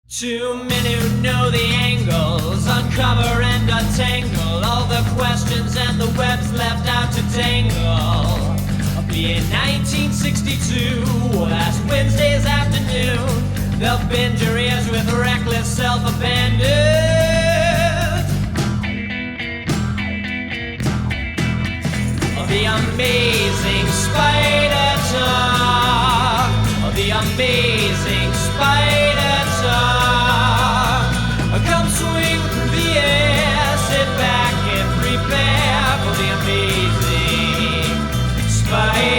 Two men who know the angles, uncover and untangle all the questions and the webs left out to tangle. Be in 1962, last Wednesday's afternoon, they'll bend your ears with reckless self-abandon. The amazing Spider-Talk, the amazing Spider-Talk. Come swing through the air, sit back and prepare for the amazing Spider-Talk.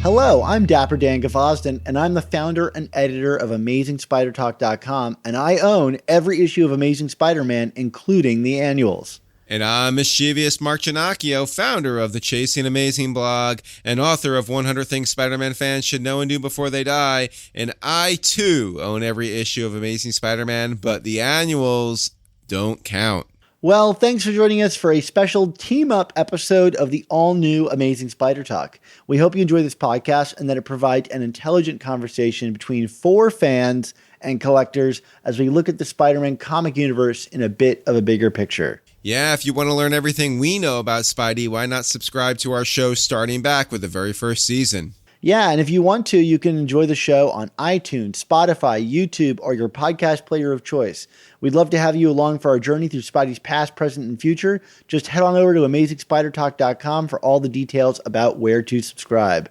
Hello, I'm Dapper Dan Gavosden, and I'm the founder and editor of AmazingSpiderTalk.com, and I own every issue of Amazing Spider-Man, including the annuals. And I'm mischievous Mark Ginocchio, founder of the Chasing Amazing blog and author of 100 Things Spider-Man fans should know and do before they die. And I, too, own every issue of Amazing Spider-Man, but the annuals don't count. Well, thanks for joining us for a special team-up episode of the all-new Amazing Spider Talk. We hope you enjoy this podcast and that it provides an intelligent conversation between four fans and collectors as we look at the Spider-Man comic universe in a bit of a bigger picture. Yeah, if you want to learn everything we know about Spidey, why not subscribe to our show starting back with the very first season? Yeah, and if you want to, you can enjoy the show on iTunes, Spotify, YouTube, or your podcast player of choice. We'd love to have you along for our journey through Spidey's past, present, and future. Just head on over to AmazingSpiderTalk.com for all the details about where to subscribe.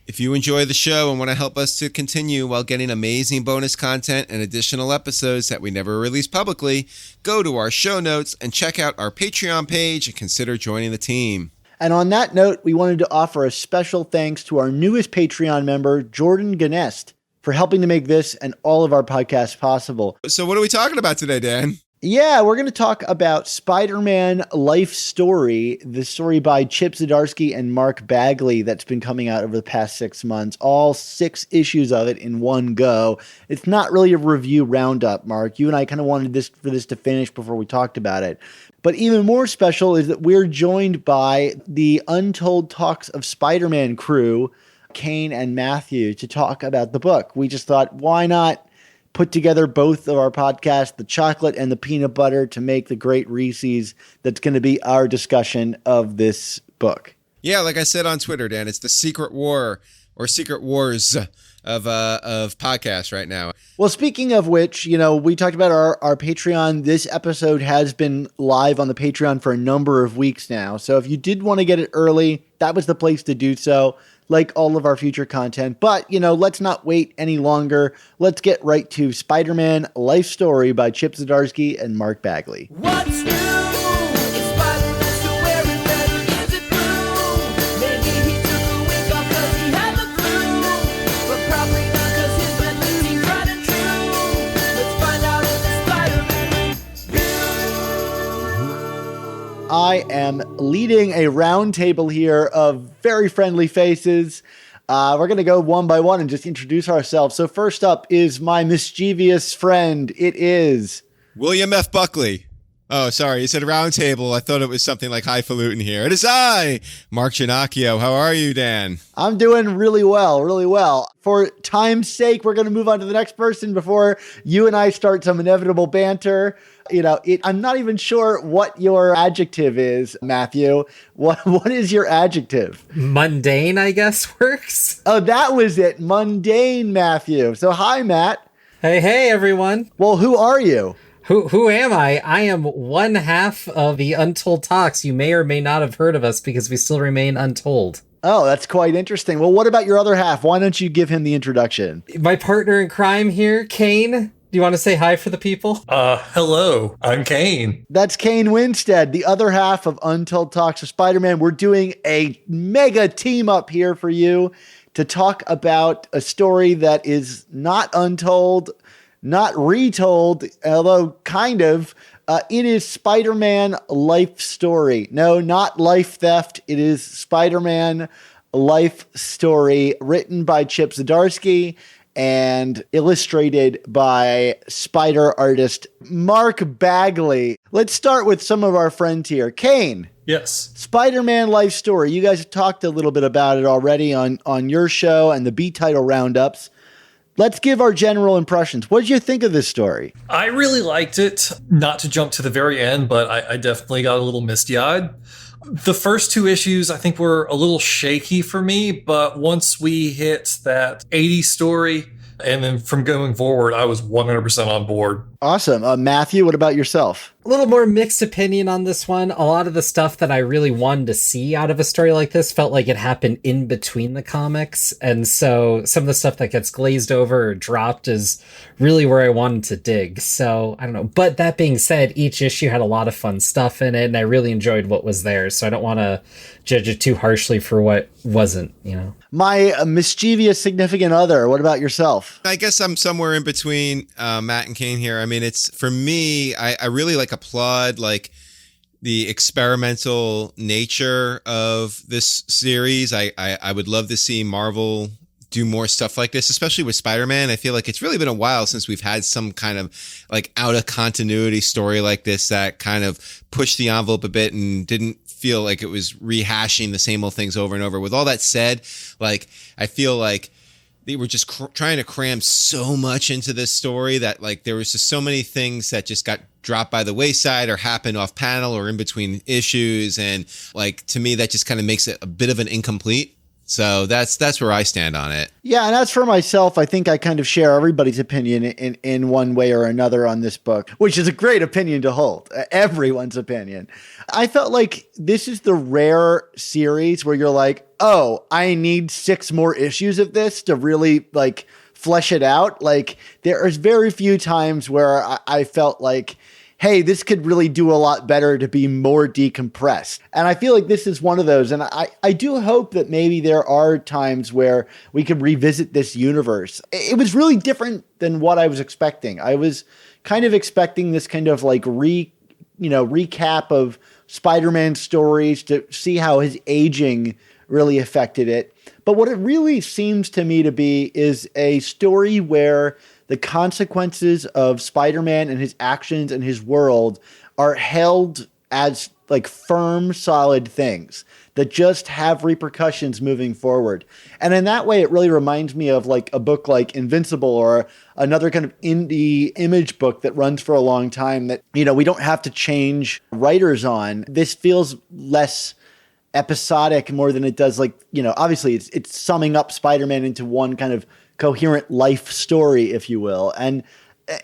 If you enjoy the show and want to help us to continue while getting amazing bonus content and additional episodes that we never release publicly, go to our show notes and check out our Patreon page and consider joining the team. And on that note, we wanted to offer a special thanks to our newest Patreon member, Jordan Ganest, for helping to make this and all of our podcasts possible. So what are we talking about today, Dan? Yeah, we're going to talk about Spider-Man Life Story, the story by Chip Zdarsky and Mark Bagley that's been coming out over the past 6 months, all 6 issues of it in one go. It's not really a review roundup, Mark. You and I kind of wanted this to finish before we talked about it. But even more special is that we're joined by the Untold Talks of Spider-Man crew, Cain and Matthew, to talk about the book. We just thought, why not put together both of our podcasts, the chocolate and the peanut butter, to make the great Reese's that's going to be our discussion of this book. Yeah, like I said on Twitter, Dan, it's the secret war or secret wars of podcasts right now. Well, speaking of which, we talked about our Patreon. This episode has been live on the Patreon for a number of weeks now. So if you did want to get it early, that was the place to do so, like all of our future content. But, let's not wait any longer. Let's get right to Spider-Man Life Story by Chip Zdarsky and Mark Bagley. What's new? Is Spider-Man still wearing red or is it blue? Maybe he took a week off cause he had the flu, but probably not cause his red seems tried and true. Let's find out in the Spider-Man review. I am leading a round table here of very friendly faces. We're going to go one by one and just introduce ourselves. So first up is my mischievous friend. It is William F. Buckley. Oh, sorry. You said round table. I thought it was something like highfalutin here. It is I, Mark Ginocchio. How are you, Dan? I'm doing really well, really well. For time's sake, we're going to move on to the next person before you and I start some inevitable banter. I'm not even sure what your adjective is, Matthew. What is your adjective? Mundane, I guess, works. Oh, that was it. Mundane, Matthew. So hi, Matt. Hey, everyone. Well, who are you? Who am I? I am one half of the Untold Talks. You may or may not have heard of us because we still remain untold. Oh, that's quite interesting. Well, what about your other half? Why don't you give him the introduction? My partner in crime here, Cain. Do you want to say hi for the people? Hello, I'm Cain. That's Cain Winstead, the other half of Untold Talks of Spider-Man. We're doing a mega team up here for you to talk about a story that is not untold, not retold, although kind of. It is Spider-Man Life Story. No, not Life Theft. It is Spider-Man Life Story, written by Chip Zdarsky and illustrated by spider artist Mark Bagley. Let's start with some of our friends here. Cain. Yes. Spider-Man life story. You guys have talked a little bit about it already on your show and the B title roundups. Let's give our general impressions. What did you think of this story? I really liked it. Not to jump to the very end, but I definitely got a little misty-eyed. The first two issues, I think, were a little shaky for me, but once we hit that 80 story, and then from going forward, I was 100% on board. Awesome. Matthew, what about yourself? A little more mixed opinion on this one. A lot of the stuff that I really wanted to see out of a story like this felt like it happened in between the comics. And so some of the stuff that gets glazed over or dropped is really where I wanted to dig. So I don't know. But that being said, each issue had a lot of fun stuff in it, and I really enjoyed what was there. So I don't want to judge it too harshly for what wasn't, you know. My mischievous significant other, what about yourself? I guess I'm somewhere in between Matt and Cain here. I mean, it's for me, I really applaud like the experimental nature of this series. I would love to see Marvel do more stuff like this, especially with Spider-Man. I feel like it's really been a while since we've had some kind of like out of continuity story like this that kind of pushed the envelope a bit and didn't feel like it was rehashing the same old things over and over. With all that said, like, I feel like they were just trying to cram so much into this story that like there was just so many things that just got dropped by the wayside or happened off panel or in between issues. And like, to me, that just kind of makes it a bit of an incomplete. So that's where I stand on it. Yeah, and as for myself, I think I kind of share everybody's opinion in one way or another on this book, which is a great opinion to hold, everyone's opinion. I felt like this is the rare series where you're like, oh, I need 6 more issues of this to really like flesh it out. Like there's very few times where I felt like, hey, this could really do a lot better to be more decompressed. And I feel like this is one of those. And I do hope that maybe there are times where we could revisit this universe. It was really different than what I was expecting. I was kind of expecting this kind of like recap of Spider-Man stories to see how his aging really affected it. But what it really seems to me to be is a story where the consequences of Spider-Man and his actions and his world are held as like firm, solid things that just have repercussions moving forward. And in that way, it really reminds me of like a book like Invincible or another kind of indie image book that runs for a long time that, you know, we don't have to change writers on. This feels less episodic more than it does like, you know, obviously it's summing up Spider-Man into one kind of coherent life story, if you will. And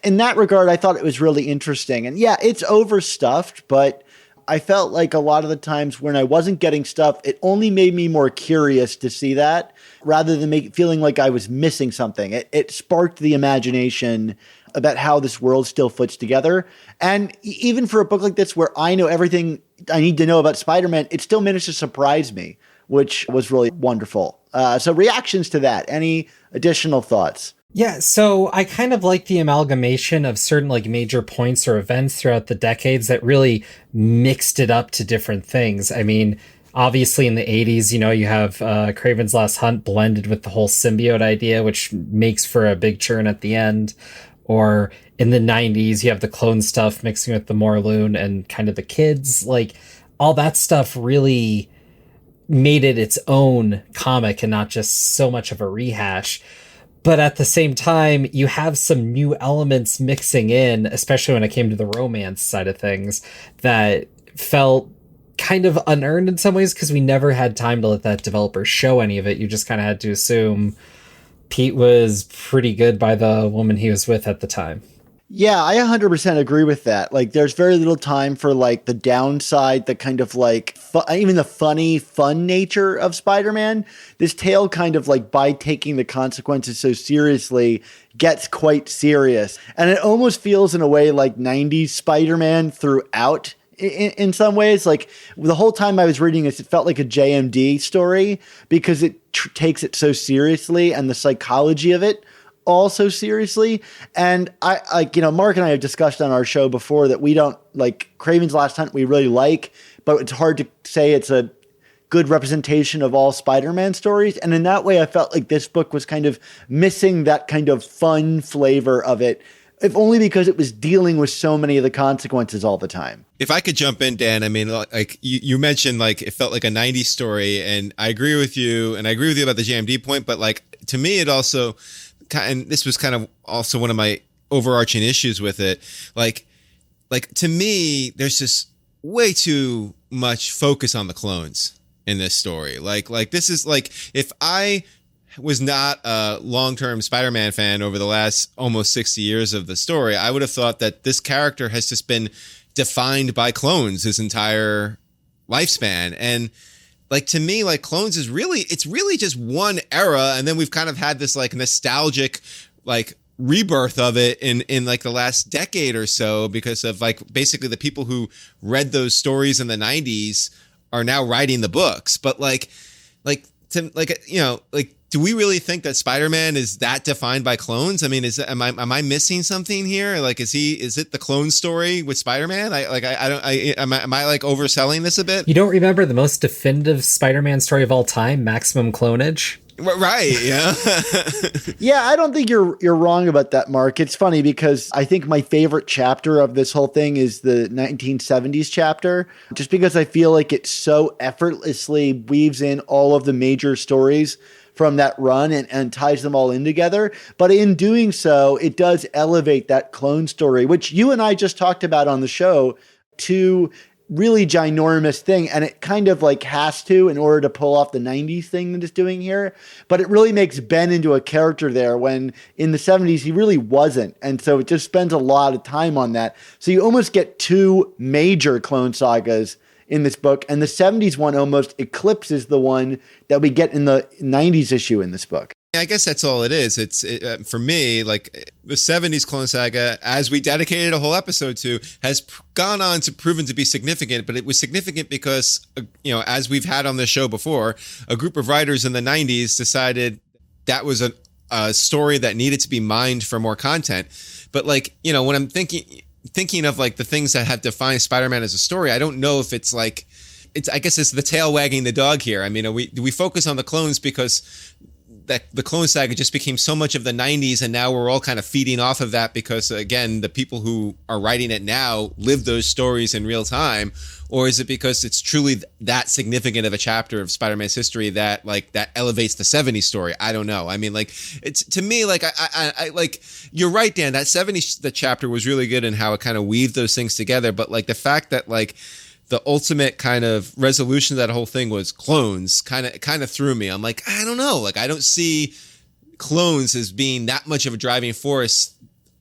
in that regard, I thought it was really interesting. And yeah, it's overstuffed, but I felt like a lot of the times when I wasn't getting stuff, it only made me more curious to see that rather than feeling like I was missing something. It sparked the imagination about how this world still fits together. And even for a book like this, where I know everything I need to know about Spider-Man, it still managed to surprise me, which was really wonderful. So reactions to that, any additional thoughts? Yeah, so I kind of like the amalgamation of certain like major points or events throughout the decades that really mixed it up to different things. I mean, obviously in the 80s, you know, you have Kraven's Last Hunt blended with the whole symbiote idea, which makes for a big churn at the end. Or in the 90s, you have the clone stuff mixing with the Morloon and kind of the kids. Like, all that stuff really made it its own comic and not just so much of a rehash. But at the same time, you have some new elements mixing in, especially when it came to the romance side of things, that felt kind of unearned in some ways because we never had time to let that developer show any of it. You just kind of had to assume Pete was pretty good by the woman he was with at the time. Yeah, I 100% agree with that. Like, there's very little time for, like, the downside, the kind of, like, even the funny, fun nature of Spider-Man. This tale kind of, like, by taking the consequences so seriously, gets quite serious. And it almost feels, in a way, like 90s Spider-Man throughout in some ways. Like, the whole time I was reading this, it felt like a JMD story because it takes it so seriously and the psychology of it also seriously. And I like, you know, Mark and I have discussed on our show before that we don't like Kraven's Last Hunt. We really like, but it's hard to say it's a good representation of all Spider-Man stories. And in that way, I felt like this book was kind of missing that kind of fun flavor of it, if only because it was dealing with so many of the consequences all the time. If I could jump in, Dan, I mean, like you mentioned, like it felt like a 90s story, and I agree with you, and I agree with you about the JMD point, but like to me, it also, and this was kind of also one of my overarching issues with it, like to me, there's just way too much focus on the clones in this story. Like this is like, if I was not a long-term Spider-Man fan over the last almost 60 years of the story, I would have thought that this character has just been defined by clones his entire lifespan. And like, to me, like clones is really, it's really just one era. And then we've kind of had this like nostalgic, like rebirth of it in like the last decade or so, because of like basically the people who read those stories in the 90s are now writing the books. But do we really think that Spider-Man is that defined by clones? I mean, am I missing something here? Like, is it the clone story with Spider-Man? Am I like overselling this a bit? You don't remember the most definitive Spider-Man story of all time, Maximum Clonage? Right. Yeah. Yeah, I don't think you're wrong about that, Mark. It's funny because I think my favorite chapter of this whole thing is the 1970s chapter, just because I feel like it so effortlessly weaves in all of the major stories from that run and ties them all in together. But in doing so, it does elevate that clone story, which you and I just talked about on the show, to really ginormous thing. And it kind of like has to, in order to pull off the 90s thing that it's doing here. But it really makes Ben into a character there, when in the 70s he really wasn't. And so it just spends a lot of time on that. So you almost get two major clone sagas in this book, and the 70s one almost eclipses the one that we get in the 90s issue in this book. I guess that's all it is. For me, like the 70s clone saga, as we dedicated a whole episode to, has gone on to proven to be significant, but it was significant because, as we've had on the show before, a group of writers in the 90s decided that was a story that needed to be mined for more content. But like, when I'm thinking of like the things that have defined Spider-Man as a story, I don't know if it's like, I guess it's the tail wagging the dog here. I mean, do we focus on the clones because that the clone saga just became so much of the 90s, and now we're all kind of feeding off of that because, again, the people who are writing it now live those stories in real time? Or is it because it's truly that significant of a chapter of Spider-Man's history that elevates the 70s story? I don't know. I mean, like, it's, to me, like, I like, you're right, Dan, that 70s the chapter was really good in how it kind of weaved those things together. But like the fact that like the ultimate kind of resolution of that whole thing was clones kind of threw me. I'm like, I don't know. Like, I don't see clones as being that much of a driving force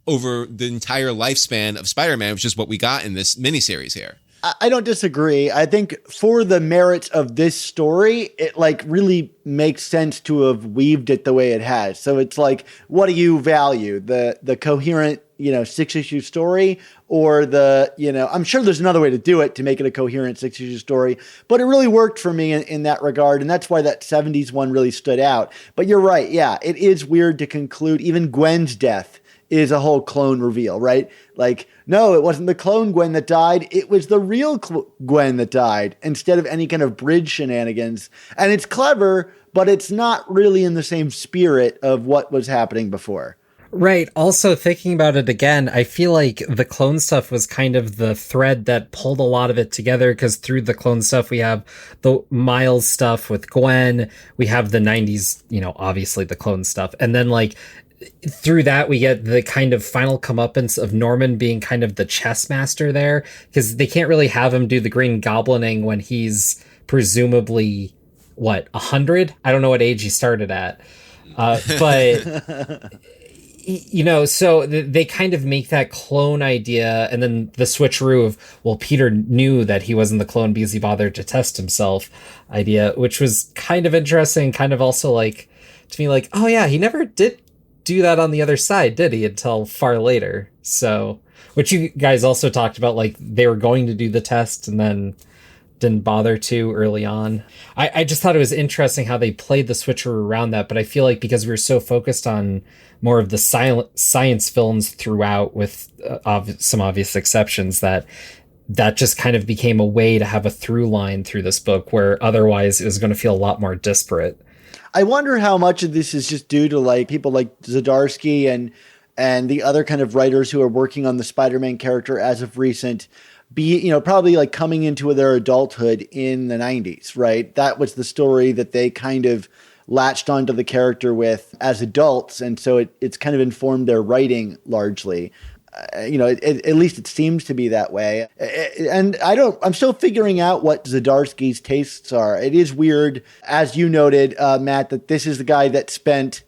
over the entire lifespan of Spider-Man, which is what we got in this miniseries here. I don't disagree. I think for the merits of this story, it like really makes sense to have weaved it the way it has. So it's like, what do you value? The coherent, 6-issue story, or the, I'm sure there's another way to do it to make it a coherent 6-issue story, but it really worked for me in that regard. And that's why that 70s one really stood out. But you're right. Yeah, it is weird to conclude even Gwen's death is a whole clone reveal, right? Like, no, it wasn't the clone Gwen that died. It was the real Gwen that died, instead of any kind of bridge shenanigans. And it's clever, but it's not really in the same spirit of what was happening before. Right. Also, thinking about it again, I feel like the clone stuff was kind of the thread that pulled a lot of it together, because through the clone stuff, we have the Miles stuff with Gwen. We have the 90s, obviously the clone stuff. And then like, through that, we get the kind of final comeuppance of Norman being kind of the chess master there, because they can't really have him do the Green Goblining when he's presumably, 100? I don't know what age he started at. But, so they kind of make that clone idea, and then the switcheroo of, well, Peter knew that he wasn't the clone because he bothered to test himself idea, which was kind of interesting, kind of also like, to me, like, oh yeah, he never did do that on the other side, did he, until far later? So, which you guys also talked about, like they were going to do the test and then didn't bother to early on. I just thought it was interesting how they played the switcher around that, but I feel like because we were so focused on more of the science films throughout, with some obvious exceptions, that that just kind of became a way to have a through line through this book where otherwise it was going to feel a lot more disparate. I wonder how much of this is just due to like people like Zdarsky and the other kind of writers who are working on the Spider-Man character as of recent, probably like coming into their adulthood in the 90s, right? That was the story that they kind of latched onto the character with as adults. And so it's kind of informed their writing largely. At least it seems to be that way. And I'm still figuring out what Zdarsky's tastes are. It is weird, as you noted, Matt, that this is the guy that spent,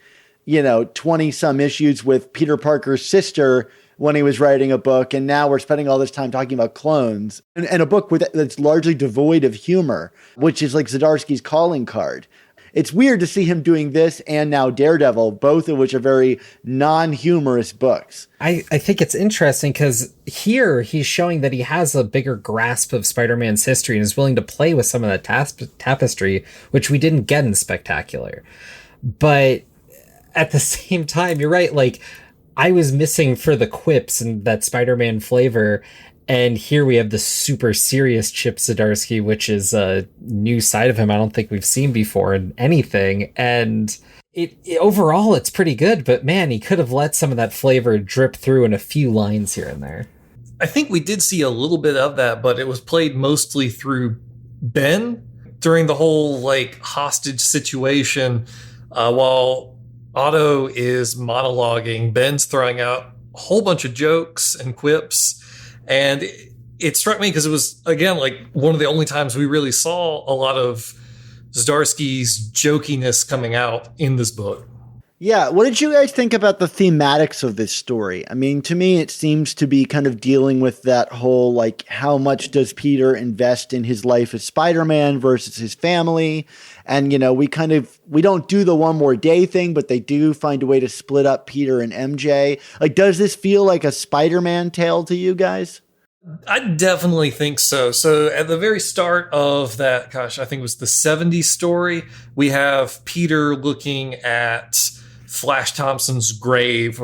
20 some issues with Peter Parker's sister when he was writing a book. And now we're spending all this time talking about clones and a book that's largely devoid of humor, which is like Zdarsky's calling card. It's weird to see him doing this and now Daredevil, both of which are very non-humorous books. I think it's interesting because here he's showing that he has a bigger grasp of Spider-Man's history and is willing to play with some of that tapestry, which we didn't get in Spectacular. But at the same time, you're right. Like, I was missing for the quips and that Spider-Man flavor. And here we have the super serious Chip Zdarsky, which is a new side of him I don't think we've seen before in anything. And overall, it's pretty good. But man, he could have let some of that flavor drip through in a few lines here and there. I think we did see a little bit of that, but it was played mostly through Ben during the whole like hostage situation. While Otto is monologuing, Ben's throwing out a whole bunch of jokes and quips. And it struck me because it was, again, like one of the only times we really saw a lot of Zdarsky's jokiness coming out in this book. Yeah. What did you guys think about the thematics of this story? I mean, to me, it seems to be kind of dealing with that whole, like, how much does Peter invest in his life as Spider-Man versus his family? And, we don't do the one more day thing, but they do find a way to split up Peter and MJ. Like, does this feel like a Spider-Man tale to you guys? I definitely think so. So at the very start of that, I think it was the 70s story, we have Peter looking at Flash Thompson's grave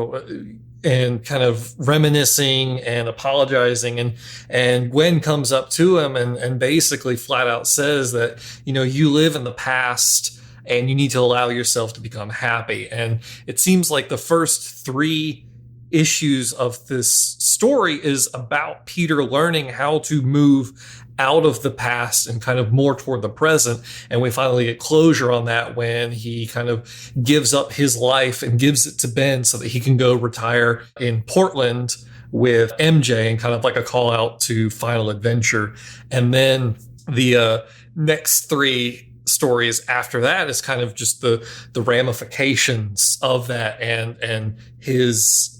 and kind of reminiscing and apologizing. And Gwen comes up to him and basically flat out says that, you live in the past and you need to allow yourself to become happy. And it seems like the first 3 issues of this story is about Peter learning how to move out of the past and kind of more toward the present. And we finally get closure on that when he kind of gives up his life and gives it to Ben so that he can go retire in Portland with MJ and kind of like a call out to final adventure. And then the next 3 stories after that is kind of just the ramifications of that and his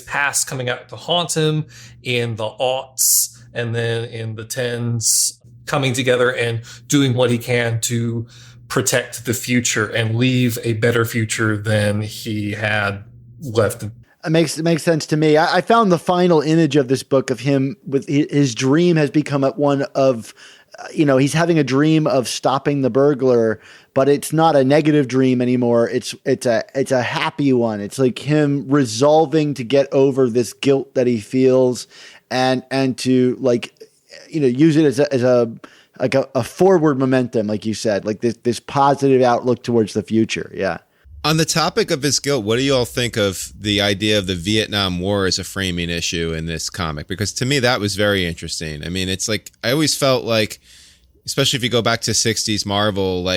past coming out to haunt him in the aughts and then in the 10s coming together and doing what he can to protect the future and leave a better future than he had left. It makes sense to me. I found the final image of this book of him with his dream has become one of, he's having a dream of stopping the burglar, but it's not a negative dream anymore. It's a happy one. It's like him resolving to get over this guilt that he feels and to use it as a forward momentum, like you said, like this positive outlook towards the future. Yeah. On the topic of his guilt, what do you all think of the idea of the Vietnam War as a framing issue in this comic? Because to me, that was very interesting. I mean, it's like, I always felt like, especially if you go back to 60s Marvel,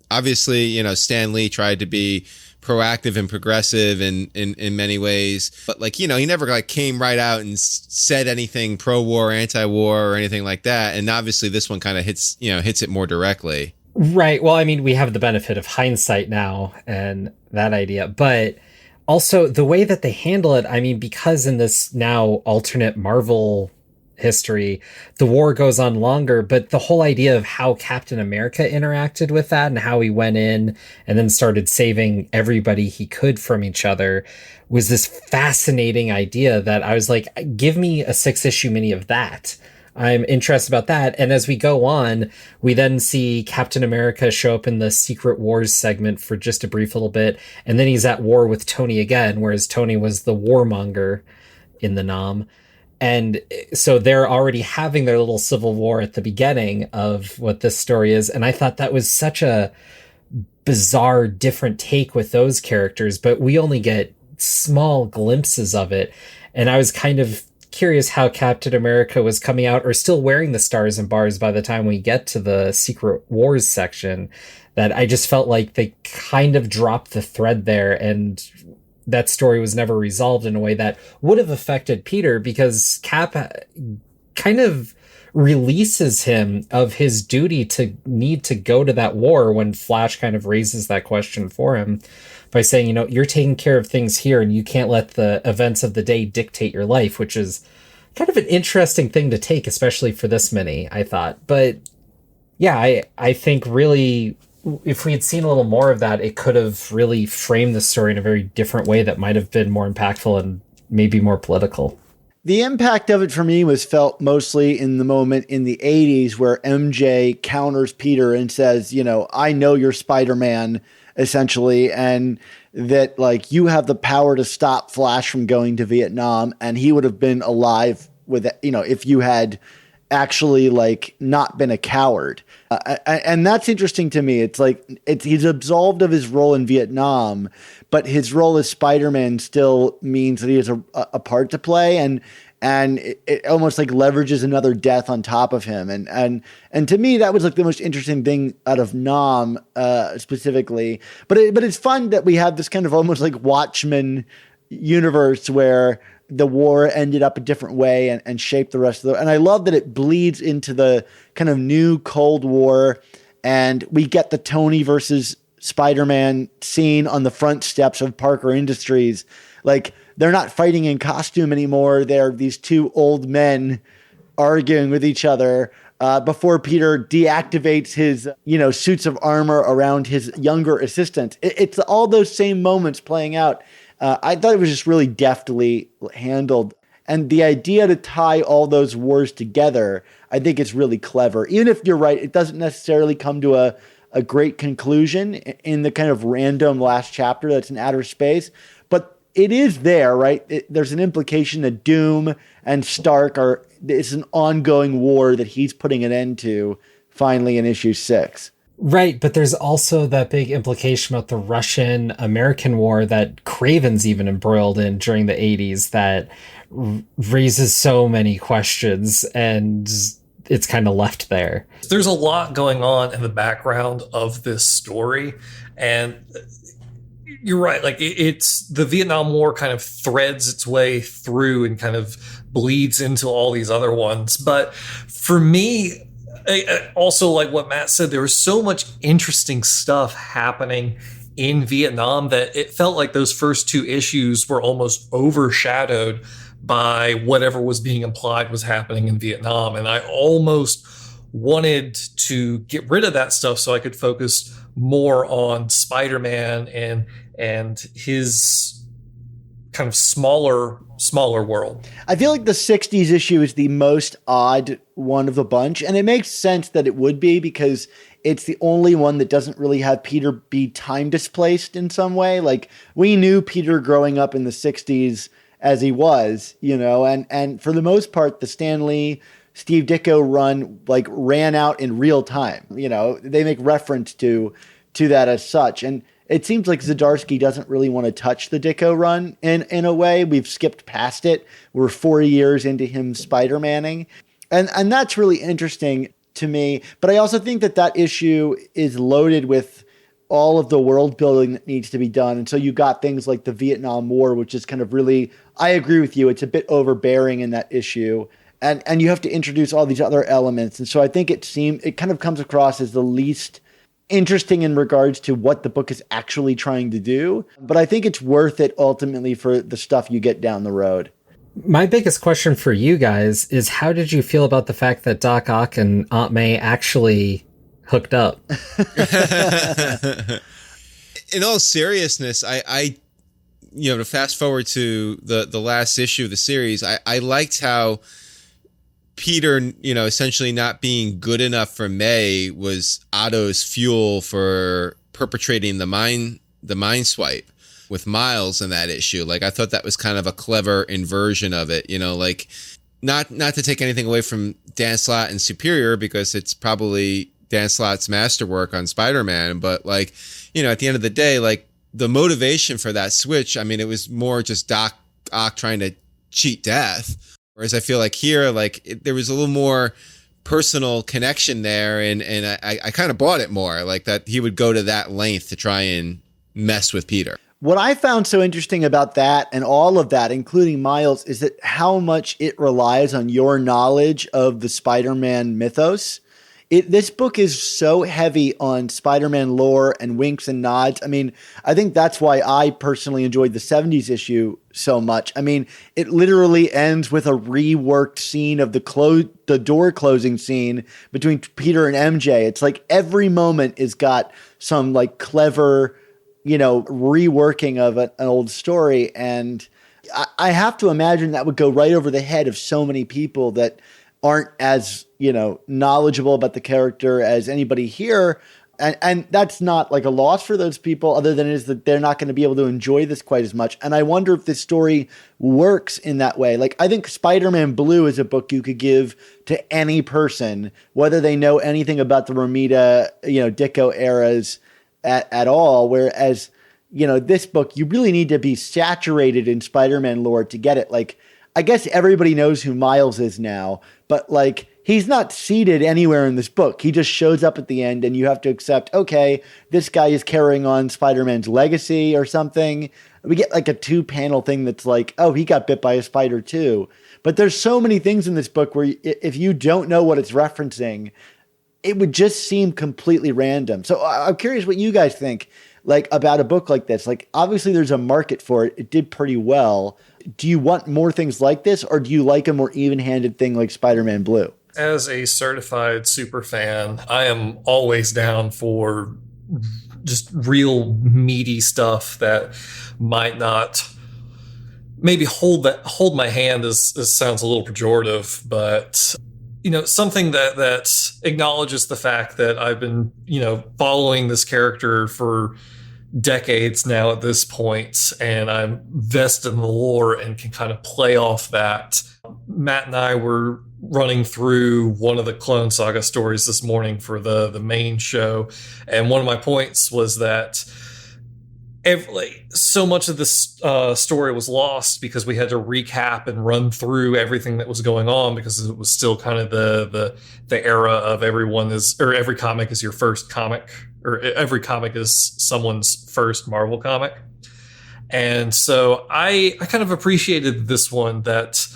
obviously, Stan Lee tried to be proactive and progressive in many ways, but he never came right out and said anything pro-war, anti-war or anything like that. And obviously this one kind of hits it more directly. Right. Well, I mean, we have the benefit of hindsight now and that idea, but also the way that they handle it, I mean, because in this now alternate Marvel history, the war goes on longer, but the whole idea of how Captain America interacted with that and how he went in and then started saving everybody he could from each other was this fascinating idea that I was like, give me a 6-issue mini of that. I'm interested about that. And as we go on, we then see Captain America show up in the Secret Wars segment for just a brief little bit. And then he's at war with Tony again, whereas Tony was the warmonger in the Nam. And so they're already having their little civil war at the beginning of what this story is. And I thought that was such a bizarre, different take with those characters, but we only get small glimpses of it. And I was kind of curious how Captain America was coming out or still wearing the stars and bars by the time we get to the Secret Wars section, that I just felt like they kind of dropped the thread there, and that story was never resolved in a way that would have affected Peter, because Cap kind of releases him of his duty to need to go to that war when Flash kind of raises that question for him by saying, you're taking care of things here and you can't let the events of the day dictate your life, which is kind of an interesting thing to take, especially for this mini, I thought. But yeah, I think really, if we had seen a little more of that, it could have really framed the story in a very different way that might have been more impactful and maybe more political. The impact of it for me was felt mostly in the moment in the 80s where MJ counters Peter and says, I know you're Spider-Man, essentially, and that like you have the power to stop Flash from going to Vietnam, and he would have been alive with it, if you had actually like not been a coward. And that's interesting to me. It's like he's absolved of his role in Vietnam, but his role as Spider-Man still means that he has a part to play, and it almost like leverages another death on top of him. And to me, that was like the most interesting thing out of Nam specifically. But it's fun that we have this kind of almost like Watchmen universe where the war ended up a different way and shaped the rest of the. And I love that it bleeds into the kind of new Cold War, and we get the Tony versus Spider-Man scene on the front steps of Parker Industries. Like, they're not fighting in costume anymore. They're these two old men arguing with each other before Peter deactivates his, suits of armor around his younger assistant. It's all those same moments playing out. I thought it was just really deftly handled. And the idea to tie all those wars together, I think it's really clever. Even if you're right, it doesn't necessarily come to a great conclusion in the kind of random last chapter that's in outer space. But it is there, right? There's an implication that Doom and Stark it's an ongoing war that he's putting an end to finally in issue 6. Right, but there's also that big implication about the Russian-American war that Craven's even embroiled in during the 80s that raises so many questions, and it's kind of left there. There's a lot going on in the background of this story, and you're right. Like, it's the Vietnam War kind of threads its way through and kind of bleeds into all these other ones. But for me, also, like what Matt said, there was so much interesting stuff happening in Vietnam that it felt like those first two issues were almost overshadowed by whatever was being implied was happening in Vietnam. And I almost wanted to get rid of that stuff so I could focus more on Spider-Man and his kind of smaller world. I feel like the 60s issue is the most odd one of the bunch, and it makes sense that it would be because it's the only one that doesn't really have Peter be time displaced in some way. Like, we knew Peter growing up in the 60s as he was, and for the most part, the Stan Lee, Steve Ditko run like ran out in real time. They make reference to that as such. And it seems like Zdarsky doesn't really want to touch the Ditko run in a way. We've skipped past it. We're 4 years into him Spider-Manning. And that's really interesting to me. But I also think that issue is loaded with all of the world building that needs to be done. And so you got things like the Vietnam War, which is kind of really, I agree with you, it's a bit overbearing in that issue. And you have to introduce all these other elements. And so I think it kind of comes across as the least interesting in regards to what the book is actually trying to do. But I think it's worth it ultimately for the stuff you get down the road. My biggest question for you guys is, how did you feel about the fact that Doc Ock and Aunt May actually hooked up? In all seriousness, I to fast forward to the last issue of the series, I liked how Peter, essentially not being good enough for May was Otto's fuel for perpetrating the mind swipe with Miles in that issue. Like, I thought that was kind of a clever inversion of it, like not to take anything away from Dan Slott and Superior, because it's probably Dan Slott's masterwork on Spider-Man, but like, you know, at the end of the day, like the motivation for that switch, I mean, it was more just Doc Ock trying to cheat death. Whereas I feel like here, like there was a little more personal connection there, and I kind of bought it more, like that he would go to that length to try and mess with Peter. What I found so interesting about that and all of that, including Miles, is that how much it relies on your knowledge of the Spider-Man mythos. This book is so heavy on Spider-Man lore and winks and nods. I mean, I think that's why I personally enjoyed the 70s issue so much. I mean, it literally ends with a reworked scene of the door closing scene between Peter and MJ. It's like every moment has got some like clever, you know, reworking of an old story. And I have to imagine that would go right over the head of so many people that aren't as, you know, knowledgeable about the character as anybody here. And that's not like a loss for those people, other than is that they're not going to be able to enjoy this quite as much. And I wonder if this story works in that way. Like, I think Spider-Man Blue is a book you could give to any person, whether they know anything about the Romita, you know, Ditko eras at all. Whereas, you know, this book, you really need to be saturated in Spider-Man lore to get it. Like, I guess everybody knows who Miles is now, but like, he's not seated anywhere in this book. He just shows up at the end and you have to accept, okay, this guy is carrying on Spider-Man's legacy or something. We get like a 2-panel thing that's like, oh, he got bit by a spider too. But there's so many things in this book where if you don't know what it's referencing, it would just seem completely random. So I'm curious what you guys think, like, about a book like this. Like, obviously there's a market for it. It did pretty well. Do you want more things like this, or do you like a more even-handed thing like Spider-Man Blue? As a certified super fan, I am always down for just real meaty stuff that might not maybe hold my hand is sounds a little pejorative, but you know, something that acknowledges the fact that I've been, you know, following this character for decades now at this point, and I'm vested in the lore and can kind of play off that. Matt and I were running through one of the Clone Saga stories this morning for the main show, and one of my points was that so much of this story was lost because we had to recap and run through everything that was going on, because it was still kind of the era of every comic is your first comic, or every comic is someone's first Marvel comic. And so I kind of appreciated this one, that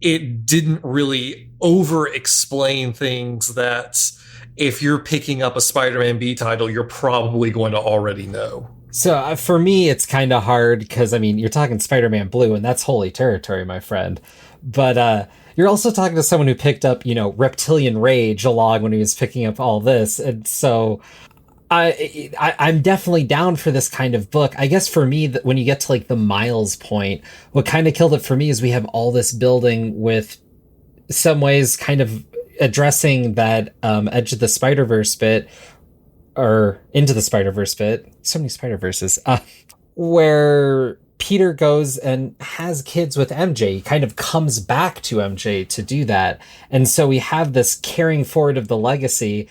it didn't really over explain things that if you're picking up a Spider-Man B title, you're probably going to already know. So for me, it's kind of hard because, I mean, you're talking Spider-Man Blue, and that's holy territory, my friend. But you're also talking to someone who picked up, you know, Reptilian Rage along when he was picking up all this. And so I'm definitely down for this kind of book. I guess for me, when you get to like the Miles point, what kind of killed it for me is we have all this building with some ways kind of addressing that Edge of the Spider-Verse bit, or Into the Spider-Verse bit, so many Spider-Verses, where Peter goes and has kids with MJ. He kind of comes back to MJ to do that. And so we have this carrying forward of the legacy.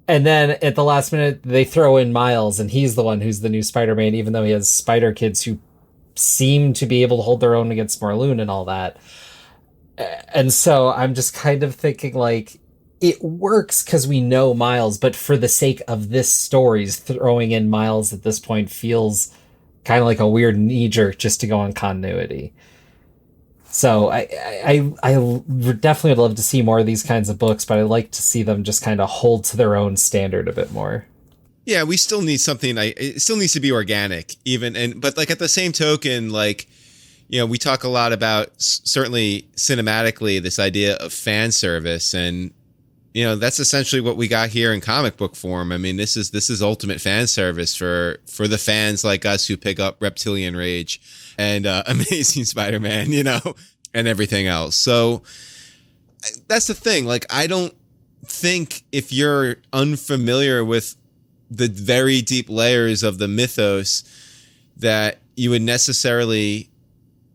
And then at the last minute, they throw in Miles, and he's the one who's the new Spider-Man, even though he has spider kids who seem to be able to hold their own against Marloon and all that. And so I'm just kind of thinking, like, it works because we know Miles, but for the sake of this story, throwing in Miles at this point feels kind of like a weird knee-jerk just to go on continuity. So I definitely would love to see more of these kinds of books, but I'd like to see them just kind of hold to their own standard a bit more. Yeah, we still need something. It still needs to be organic, but like at the same token, like, you know, we talk a lot about certainly cinematically this idea of fan service, and you know, that's essentially what we got here in comic book form. I mean, this is ultimate fan service for the fans like us who pick up Reptilian Rage and Amazing Spider-Man, you know, and everything else. So that's the thing. Like, I don't think if you're unfamiliar with the very deep layers of the mythos that you would necessarily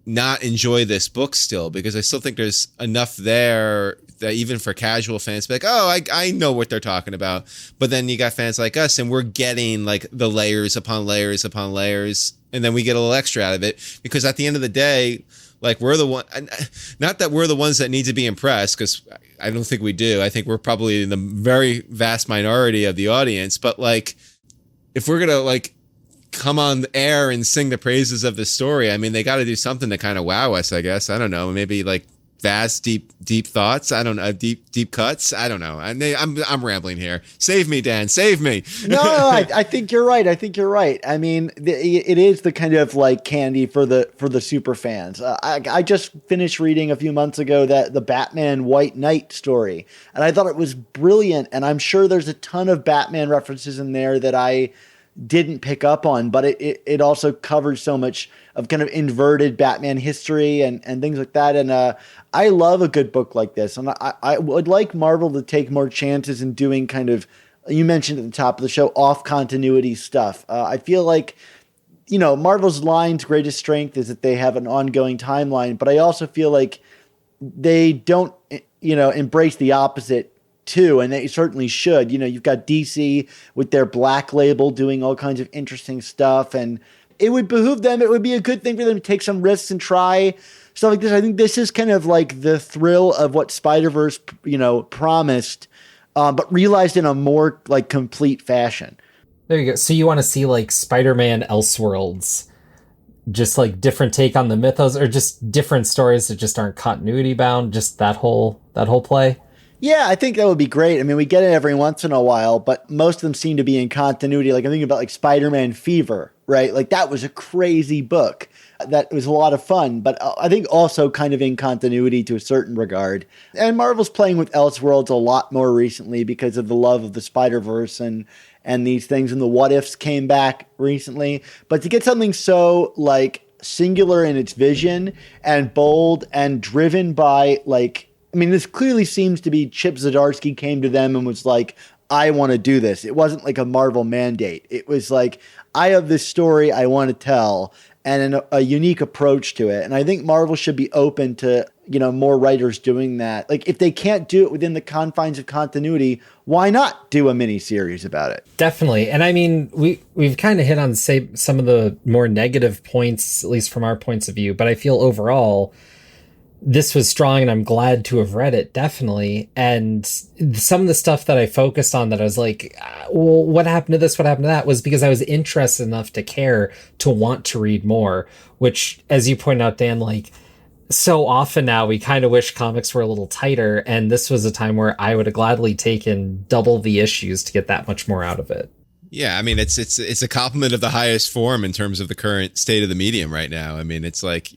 not enjoy this book still, because I still think there's enough there that even for casual fans, be like, oh, I know what they're talking about. But then you got fans like us, and we're getting like the layers upon layers upon layers, and then we get a little extra out of it, because at the end of the day, like, we're the one, not that we're the ones that need to be impressed, because I don't think we do. I think we're probably in the very vast minority of the audience. But like, if we're gonna like come on the air and sing the praises of the story, I mean, they got to do something to kind of wow us, I guess. I don't know, maybe like vast, deep thoughts. I don't know, deep cuts. I don't know. I'm rambling here. Save me, Dan. Save me. No, I think you're right. I mean, it is the kind of like candy for the super fans. I just finished reading a few months ago that the Batman White Knight story, and I thought it was brilliant. And I'm sure there's a ton of Batman references in there that I didn't pick up on, but it also covered so much of kind of inverted Batman history and things like that. And I love a good book like this. And I would like Marvel to take more chances in doing kind of, you mentioned at the top of the show, off continuity stuff. I feel like, Marvel's line's greatest strength is that they have an ongoing timeline, but I also feel like they don't, embrace the opposite too, and they certainly should. You've got DC with their Black Label doing all kinds of interesting stuff, and it would behoove them. It would be a good thing for them to take some risks and try stuff like this. I think this is kind of like the thrill of what Spider-Verse, promised, but realized in a more like complete fashion. There you go. So you want to see like Spider-Man Elseworlds, just like different take on the mythos, or just different stories that just aren't continuity bound, just that whole play? Yeah, I think that would be great. I mean, we get it every once in a while, but most of them seem to be in continuity. Like I'm thinking about like Spider-Man Fever, right? Like that was a crazy book. That was a lot of fun, but I think also kind of in continuity to a certain regard. And Marvel's playing with Elseworlds a lot more recently because of the love of the Spider-Verse and these things. And the What Ifs came back recently. But to get something so like singular in its vision and bold and driven by like, I mean, this clearly seems to be Chip Zdarsky came to them and was like, I want to do this. It wasn't like a Marvel mandate. It was like, I have this story I want to tell and a unique approach to it. And I think Marvel should be open to, more writers doing that. Like if they can't do it within the confines of continuity, why not do a mini series about it? Definitely. And I mean, we've kind of hit on some of the more negative points, at least from our points of view, but I feel overall this was strong and I'm glad to have read it, definitely. And some of the stuff that I focused on that I was like, well, what happened to this? What happened to that? Was because I was interested enough to care to want to read more, which, as you point out, Dan, like so often now we kind of wish comics were a little tighter. And this was a time where I would have gladly taken double the issues to get that much more out of it. Yeah, I mean, it's a compliment of the highest form in terms of the current state of the medium right now. I mean, it's like,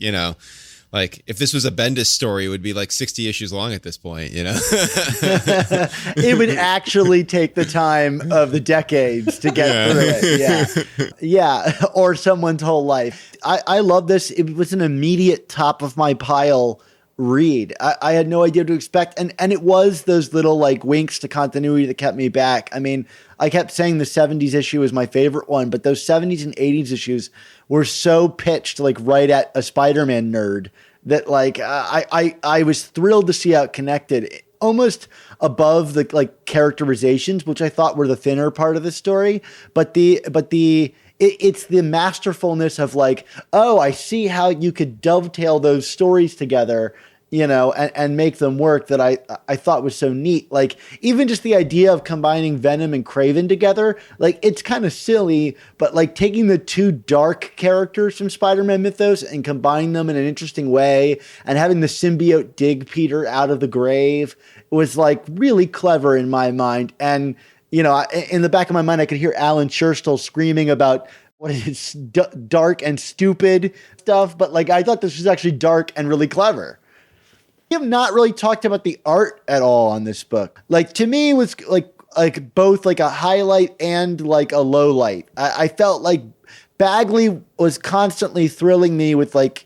like if this was a Bendis story, it would be like 60 issues long at this point, It would actually take the time of the decades to get through it. Yeah. Or someone's whole life. I love this. It was an immediate top of my pile read. I had no idea what to expect. And it was those little like winks to continuity that kept me back. I mean, I kept saying the 70s issue was my favorite one, but those 70s and 80s issues were so pitched like right at a Spider-Man nerd that like I was thrilled to see how it connected almost above the like characterizations, which I thought were the thinner part of the story. But it's the masterfulness of like, oh, I see how you could dovetail those stories together, and make them work that I thought was so neat. Like even just the idea of combining Venom and Kraven together, like it's kind of silly, but like taking the two dark characters from Spider-Man mythos and combining them in an interesting way and having the symbiote dig Peter out of the grave was like really clever in my mind. And, in the back of my mind, I could hear Alan Scherstl screaming about what is dark and stupid stuff. But like, I thought this was actually dark and really clever. We have not really talked about the art at all on this book. Like to me, it was like both like a highlight and like a low light. I felt like Bagley was constantly thrilling me with like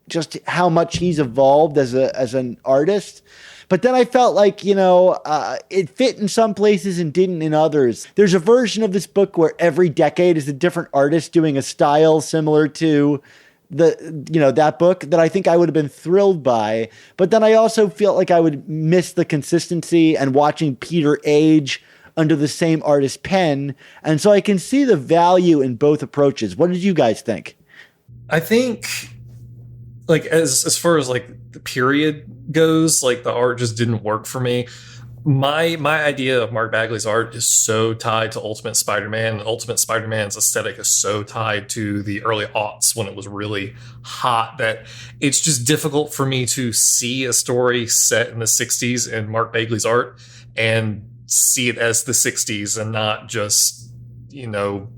just how much he's evolved as an artist. But then I felt like, it fit in some places and didn't in others. There's a version of this book where every decade is a different artist doing a style similar to that book that I think I would have been thrilled by. But then I also feel like I would miss the consistency and watching Peter age under the same artist's pen. And so I can see the value in both approaches. What did you guys think? I think, like, as far as like the period goes, like the art just didn't work for me. My idea of Mark Bagley's art is so tied to Ultimate Spider-Man, and Ultimate Spider-Man's aesthetic is so tied to the early aughts when it was really hot, that it's just difficult for me to see a story set in the 60s in Mark Bagley's art and see it as the 60s and not just,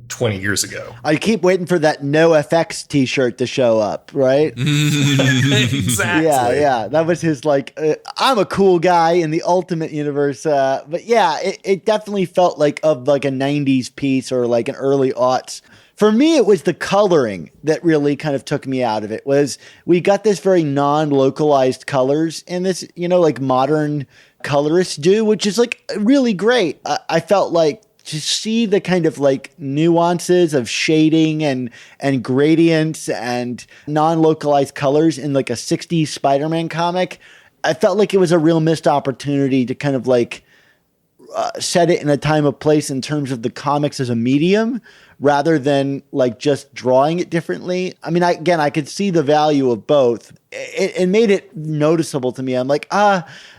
20 years ago. I keep waiting for that No FX t-shirt to show up, right? Exactly. Yeah. That was his, I'm a cool guy in the Ultimate universe. But yeah, it definitely felt like a 90s piece or like an early aughts. For me, it was the coloring that really kind of took me out of it. Was we got this very non-localized colors in this, like modern colorists do, which is like really great. I felt like to see the kind of like nuances of shading and gradients and non-localized colors in like a 60s Spider-Man comic, I felt like it was a real missed opportunity to kind of like set it in a time of place in terms of the comics as a medium rather than like just drawing it differently. I mean, I could see the value of both. It made it noticeable to me. I'm like,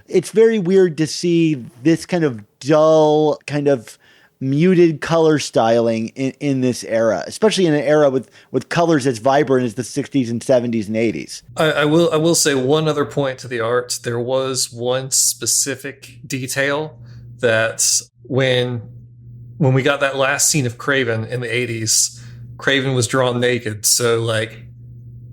it's very weird to see this kind of dull, kind of muted color styling in this era, especially in an era with colors as vibrant as the 60s and 70s and 80s. I will say one other point to the art. There was one specific detail that when we got that last scene of Kraven in the 80s, Kraven was drawn naked. So like,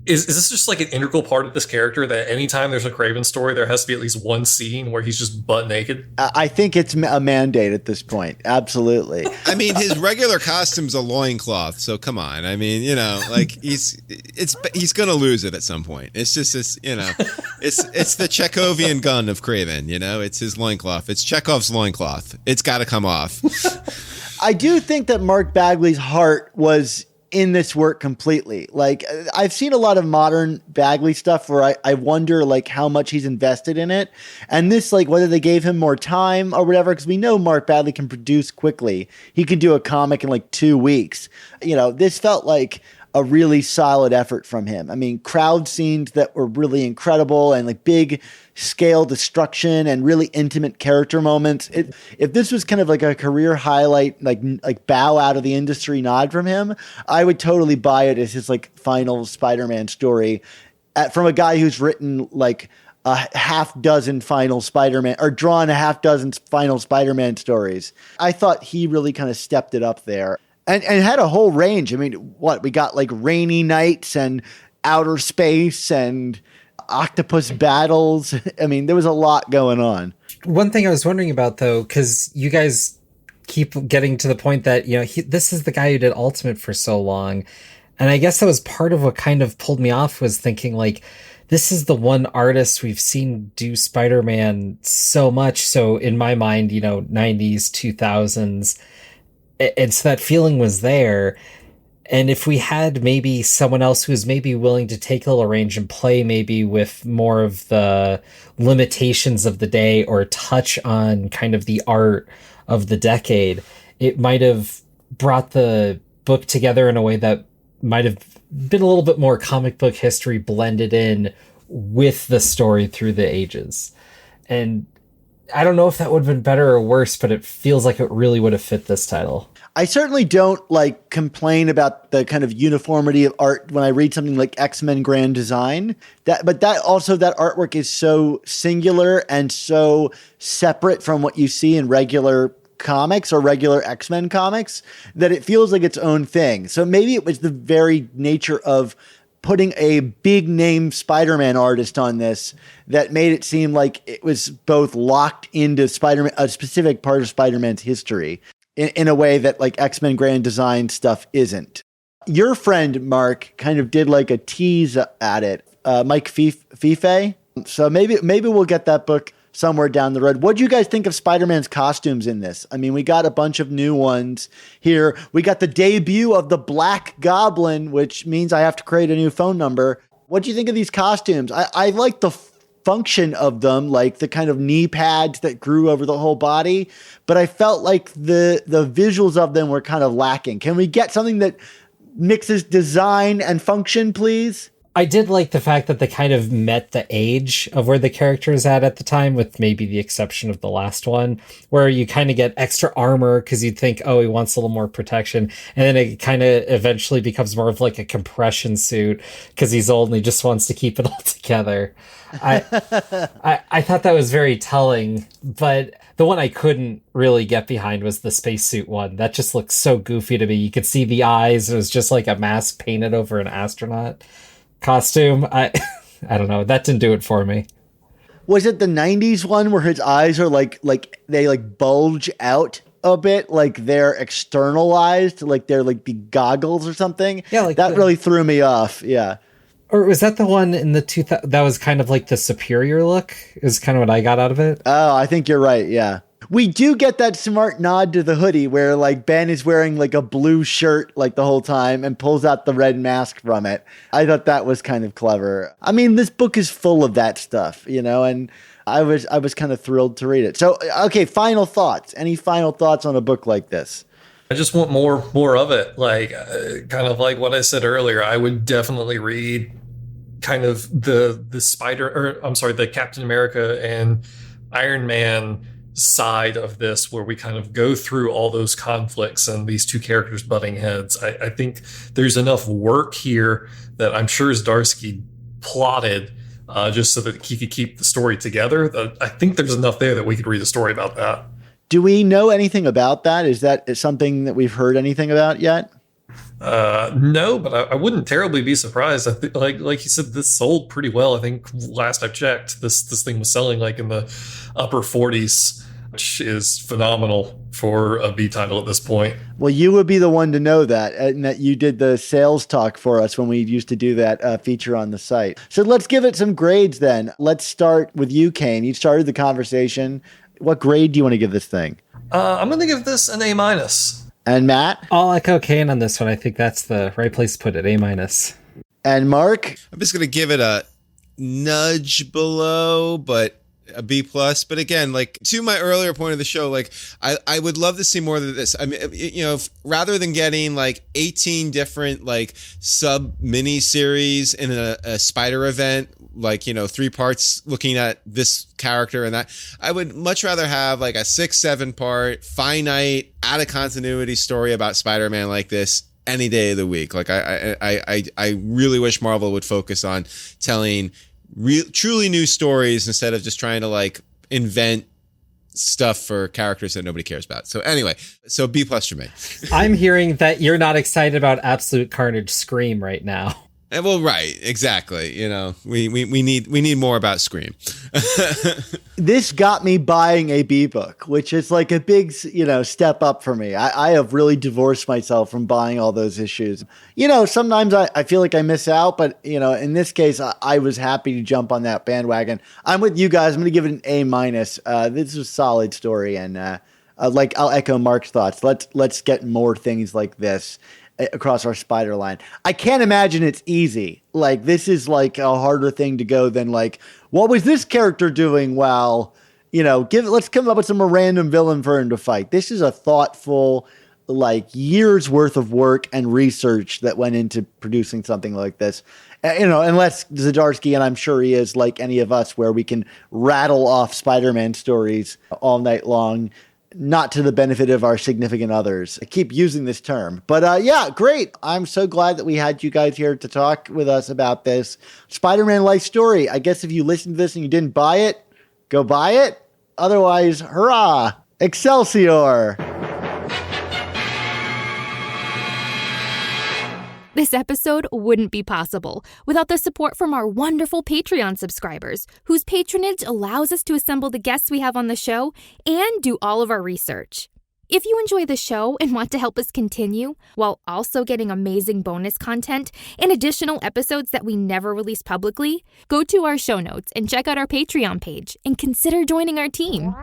is this just like an integral part of this character that anytime there's a Kraven story, there has to be at least one scene where he's just butt naked? I think it's a mandate at this point. Absolutely. I mean, his regular costume's a loincloth, so come on. I mean, like he's gonna lose it at some point. It's just this, it's the Chekhovian gun of Kraven, it's his loincloth. It's Chekhov's loincloth. It's gotta come off. I do think that Mark Bagley's heart was in this work completely. Like, I've seen a lot of modern Bagley stuff where I wonder like how much he's invested in it. And this, like, whether they gave him more time or whatever, because we know Mark Bagley can produce quickly. He can do a comic in like 2 weeks. This felt like a really solid effort from him. I mean, crowd scenes that were really incredible and like big scale destruction and really intimate character moments. If this was kind of like a career highlight, like bow out of the industry nod from him, I would totally buy it as his like final Spider-Man story from a guy who's written like a half dozen final Spider-Man or drawn a half dozen final Spider-Man stories. I thought he really kind of stepped it up there. And had a whole range. I mean, we got like rainy nights and outer space and octopus battles. I mean, there was a lot going on. One thing I was wondering about, though, because you guys keep getting to the point that, this is the guy who did Ultimate for so long. And I guess that was part of what kind of pulled me off, was thinking like, this is the one artist we've seen do Spider-Man so much. So in my mind, 90s, 2000s, and so that feeling was there. And if we had maybe someone else who was maybe willing to take a little range and play maybe with more of the limitations of the day or touch on kind of the art of the decade, it might have brought the book together in a way that might have been a little bit more comic book history blended in with the story through the ages. And I don't know if that would have been better or worse, but it feels like it really would have fit this title. I certainly don't like complain about the kind of uniformity of art when I read something like X-Men Grand Design. But that artwork is so singular and so separate from what you see in regular comics or regular X-Men comics that it feels like its own thing. So maybe it was the very nature of putting a big name Spider-Man artist on this that made it seem like it was both locked into Spider-Man, a specific part of Spider-Man's history in a way that like X-Men Grand Design stuff isn't. Your friend, Mark, kind of did like a tease at it, Mike Fife. So maybe we'll get that book somewhere down the road. What do you guys think of Spider-Man's costumes in this? I mean, we got a bunch of new ones here. We got the debut of the Black Goblin, which means I have to create a new phone number. What do you think of these costumes? I like the function of them, like the kind of knee pads that grew over the whole body, but I felt like the visuals of them were kind of lacking. Can we get something that mixes design and function, please? I did like the fact that they kind of met the age of where the character is at the time, with maybe the exception of the last one, where you kind of get extra armor because you'd think, oh, he wants a little more protection. And then it kind of eventually becomes more of like a compression suit because he's old and he just wants to keep it all together. I thought that was very telling, but the one I couldn't really get behind was the spacesuit one. That just looked so goofy to me. You could see the eyes. It was just like a mask painted over an astronaut costume. I don't know. That didn't do it for me. Was it the 90s one where his eyes are like they like bulge out a bit, like they're externalized, like they're like the goggles or something? Yeah, like that really threw me off. Yeah. Or was that the one in the that was kind of like the superior look? Is kind of what I got out of it. Oh, I think you're right. Yeah. We do get that smart nod to the hoodie where like Ben is wearing like a blue shirt like the whole time and pulls out the red mask from it. I thought that was kind of clever. I mean, this book is full of that stuff, you know, and I was kind of thrilled to read it. So, okay, final thoughts. Any final thoughts on a book like this? I just want more of it. Like, kind of like what I said earlier, I would definitely read kind of the Captain America and Iron Man side of this, where we kind of go through all those conflicts and these two characters butting heads. I think there's enough work here that I'm sure Zdarsky plotted just so that he could keep the story together. I think there's enough there that we could read a story about that. Do we know anything about that? Is that something that we've heard anything about yet? No, but I wouldn't terribly be surprised. I think, like you said, this sold pretty well. I think last I checked, this thing was selling like in the upper 40s, which is phenomenal for a B title at this point. Well, you would be the one to know that, and that you did the sales talk for us when we used to do that feature on the site. So let's give it some grades then. Let's start with you, Cain. You started the conversation. What grade do you want to give this thing? I'm going to give this an A-. And Matt? I'll echo Cain on this one. I think that's the right place to put it, A-. And Mark? I'm just going to give it a nudge below, but a B+. But again, like to my earlier point of the show, like I would love to see more of this. I mean, you know, rather than getting like 18 different like sub mini series in a Spider event, like, you know, 3 parts looking at this character and that, I would much rather have like a 6-7 part finite out of continuity story about Spider-Man like this any day of the week. Like I really wish Marvel would focus on telling truly new stories instead of just trying to like invent stuff for characters that nobody cares about. So anyway, so B+ for me. I'm hearing that you're not excited about Absolute Carnage Scream right now. And well, right, exactly. You know, we need more about Scream. This got me buying a B book, which is like a big, you know, step up for me. I have really divorced myself from buying all those issues. You know, sometimes I feel like I miss out, but, you know, in this case, I was happy to jump on that bandwagon. I'm with you guys. I'm going to give it an A-. This is a solid story. And like, I'll echo Mark's thoughts. Let's get more things like this across our Spider line. I can't imagine it's easy. Like, this is like a harder thing to go than like, what was this character doing? Well, you know, let's come up with some random villain for him to fight. This is a thoughtful, like, years worth of work and research that went into producing something like this. You know, unless Zdarsky, and I'm sure he is like any of us, where we can rattle off Spider-Man stories all night long, not to the benefit of our significant others. I keep using this term, but yeah, great. I'm so glad that we had you guys here to talk with us about this Spider-Man life story. I guess if you listened to this and you didn't buy it, go buy it. Otherwise, hurrah, Excelsior. This episode wouldn't be possible without the support from our wonderful Patreon subscribers, whose patronage allows us to assemble the guests we have on the show and do all of our research. If you enjoy the show and want to help us continue, while also getting amazing bonus content and additional episodes that we never release publicly, go to our show notes and check out our Patreon page and consider joining our team.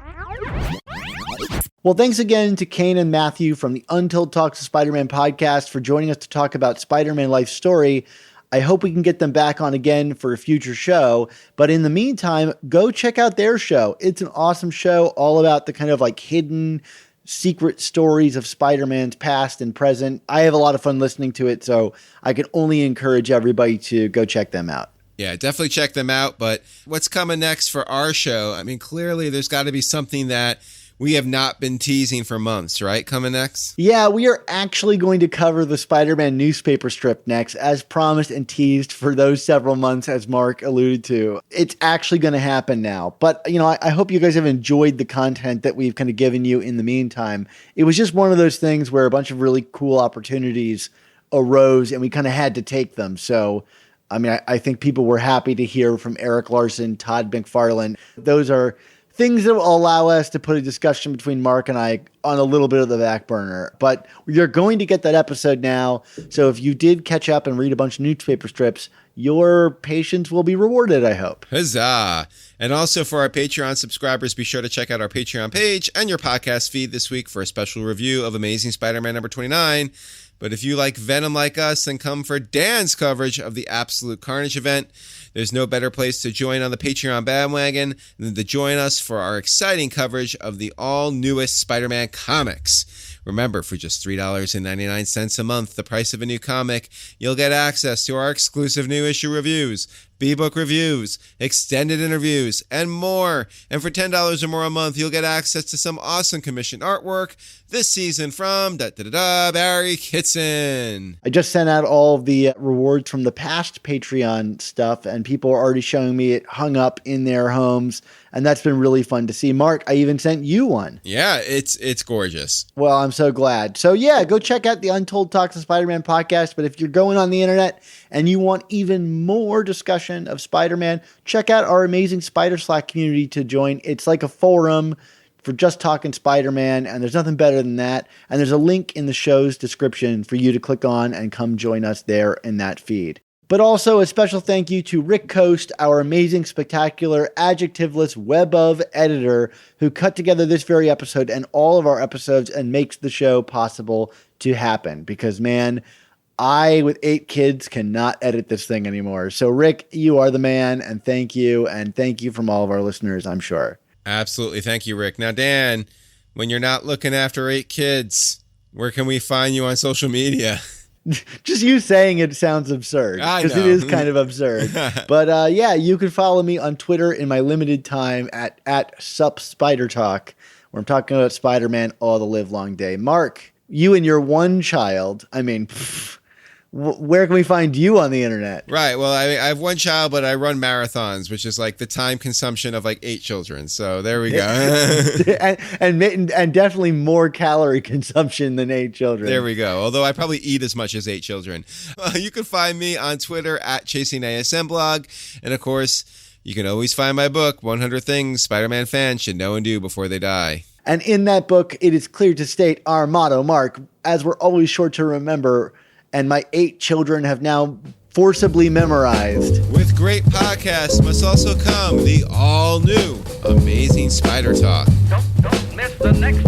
Well, thanks again to Cain and Matthew from the Untold Talks of Spider-Man podcast for joining us to talk about Spider-Man Life Story. I hope we can get them back on again for a future show. But in the meantime, go check out their show. It's an awesome show all about the kind of like hidden secret stories of Spider-Man's past and present. I have a lot of fun listening to it, so I can only encourage everybody to go check them out. Yeah, definitely check them out. But what's coming next for our show? I mean, clearly there's got to be something that we have not been teasing for months, right? Coming next? Yeah, we are actually going to cover the Spider-Man newspaper strip next, as promised and teased for those several months, as Mark alluded to. It's actually going to happen now. But, you know, I hope you guys have enjoyed the content that we've kind of given you in the meantime. It was just one of those things where a bunch of really cool opportunities arose and we kind of had to take them. So, I mean, I think people were happy to hear from Eric Larson, Todd McFarlane. Those are things that will allow us to put a discussion between Mark and I on a little bit of the back burner. But you're going to get that episode now. So if you did catch up and read a bunch of newspaper strips, your patience will be rewarded, I hope. Huzzah! And also for our Patreon subscribers, be sure to check out our Patreon page and your podcast feed this week for a special review of Amazing Spider-Man number 29. But if you like Venom like us, then come for Dan's coverage of the Absolute Carnage event. There's no better place to join on the Patreon bandwagon than to join us for our exciting coverage of the all-newest Spider-Man comics. Remember, for just $3.99 a month, the price of a new comic, you'll get access to our exclusive new issue reviews, B-Book reviews, extended interviews, and more. And for $10 or more a month, you'll get access to some awesome commissioned artwork this season from Barry Kitson. I just sent out all of the rewards from the past Patreon stuff, and people are already showing me it hung up in their homes, and that's been really fun to see. Mark, I even sent you one. Yeah, it's gorgeous. Well, I'm so glad. So yeah, go check out the Untold Talks of Spider-Man podcast. But if you're going on the internet and you want even more discussion of Spider-Man, check out our amazing Spider Slack community to join. It's like a forum for just talking Spider-Man, and there's nothing better than that. And there's a link in the show's description for you to click on and come join us there in that feed. But also a special thank you to Rick Coste, our amazing, spectacular, adjectiveless web of editor who cut together this very episode and all of our episodes and makes the show possible to happen. Because, man, I, with 8 kids, cannot edit this thing anymore. So, Rick, you are the man, and thank you. And thank you from all of our listeners, I'm sure. Absolutely. Thank you, Rick. Now, Dan, when you're not looking after 8 kids, where can we find you on social media? Just you saying it sounds absurd, because it is kind of absurd. But yeah, you can follow me on Twitter in my limited time at @SupSpiderTalk, where I'm talking about Spider-Man all the live long day. Mark, you and your one child, I mean, where can we find you on the internet? Right. Well, I have one child, but I run marathons, which is like the time consumption of like 8 children. So there we go. and definitely more calorie consumption than 8 children. There we go. Although I probably eat as much as 8 children. You can find me on Twitter at ChasingASMblog. And of course, you can always find my book, 100 Things Spider-Man Fans Should Know and Do Before They Die. And in that book, it is clear to state our motto, Mark, as we're always sure to remember, and my 8 children have now forcibly memorized. With great podcasts must also come the all-new Amazing Spider Talk. Don't miss the next